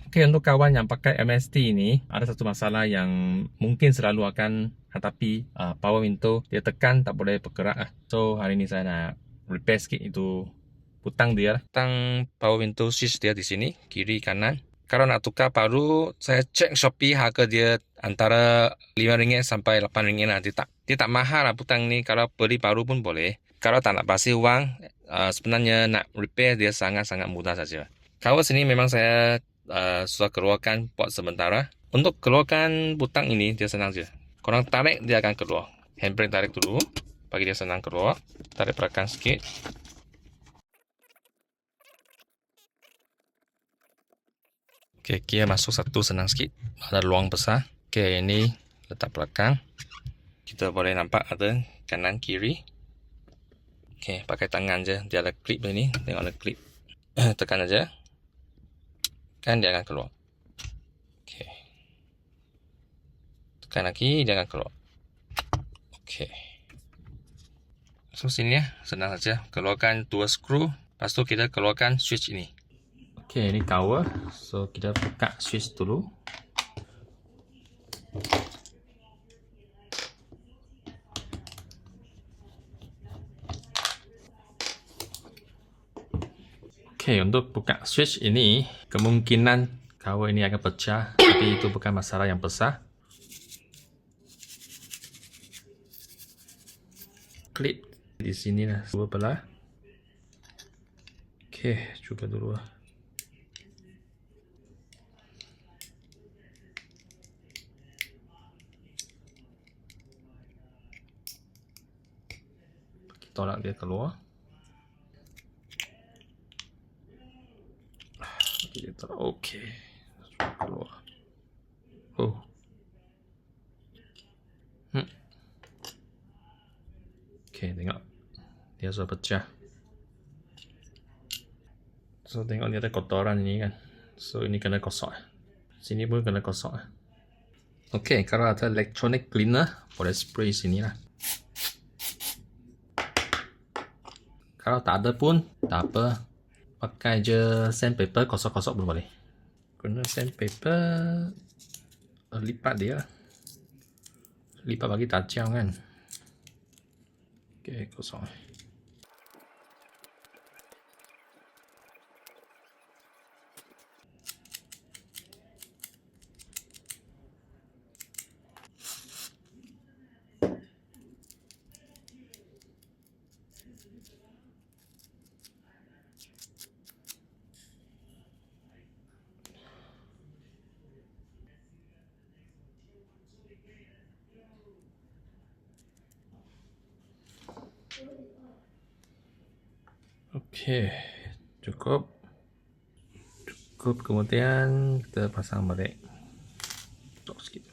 Oke, untuk kawan yang pakai MST ini, ada satu masalah yang mungkin selalu akan hadapi power window. Dia tekan tak boleh bergerak. So, hari ini saya nak repair sikit itu butang dia. Butang power window switch dia di sini, kiri kanan. Kalau nak tukar baru, saya cek Shopee harga dia antara RM5 sampai RM8 lah. Dia tak mahal lah butang ni. Kalau beli baru pun boleh. Kalau tak nak basi wang, sebenarnya nak repair dia sangat-sangat mudah saja. Cover sini memang saya sudah keluarkan buat sementara. Untuk keluarkan butang ini dia senang je. Korang tarik dia akan keluar. Handbrake tarik dulu, bagi dia senang keluar. Tarik belakang sikit. Okey, gear masuk satu senang sikit. Ada ruang besar. Okey, ini letak belakang. Kita boleh nampak ada kanan kiri. Okey, pakai tangan je. Dia ada clip ni. Tengok ada clip. Tekan aja. Kan dia akan keluar. Okey. Tekan lagi, dia akan keluar. Okey. So sini ya, senang saja. Keluarkan dua skru. Lepas tu kita keluarkan switch ini. Okey, ini cover. So kita buka switch dulu. Okey, untuk buka switch ini, kemungkinan cover ini akan pecah, tapi itu bukan masalah yang besar. Klip di sini lah, dua belah. Okey, cuba dulu lah. Tolak dia keluar. Dia tolak. Okey, keluar. Oh. Okey, tengok. Dia sudah pecah. So, tengok dia ada kotoran ini kan. So, ini kena gosok. Sini pun kena gosok. Okey, kalau ada electronic cleaner, boleh spray sini lah. Kalau tak ada pun, tak apa. Pakai je sandpaper, gosok-gosok pun boleh. Guna sandpaper, lipat dia. Lipat bagi tajam kan. Okey, gosok. Okey, cukup. Kemudian kita pasang balik. Tok sikit.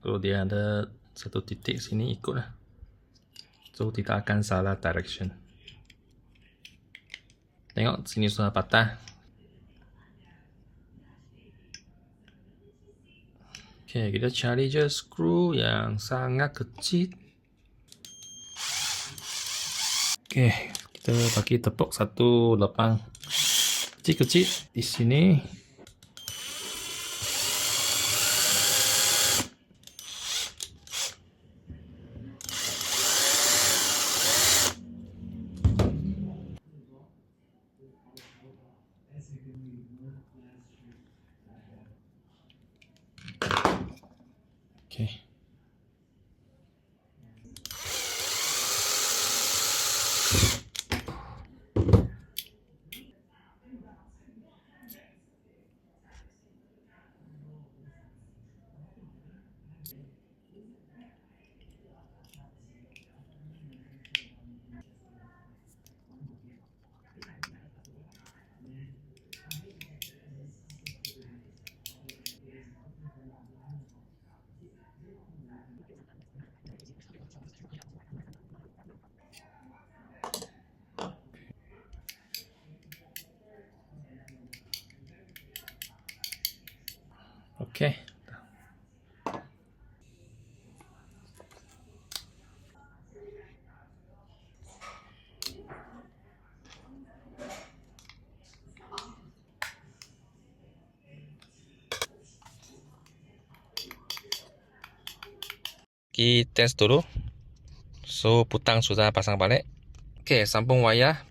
So dia ada satu titik sini, ikutlah. So tidak akan salah direction. Tengok sini sudah patah. Okey, kita cari je skru yang sangat kecil. Okey, kita bagi tepuk satu lubang kecil-kecil di sini. Okey. pergi test dulu. So putang sudah pasang balik. Okey, sambung wayar.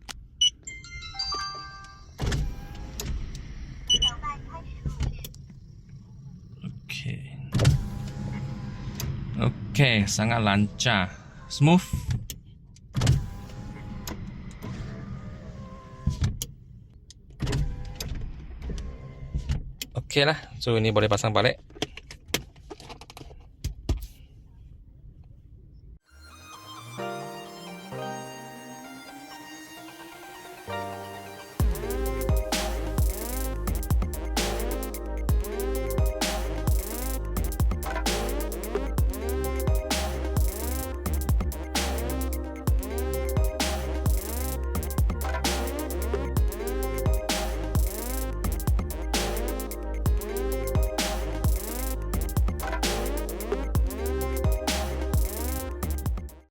Okey. Okey, sangat lancar. Smooth. Okey lah. So ini boleh pasang balik.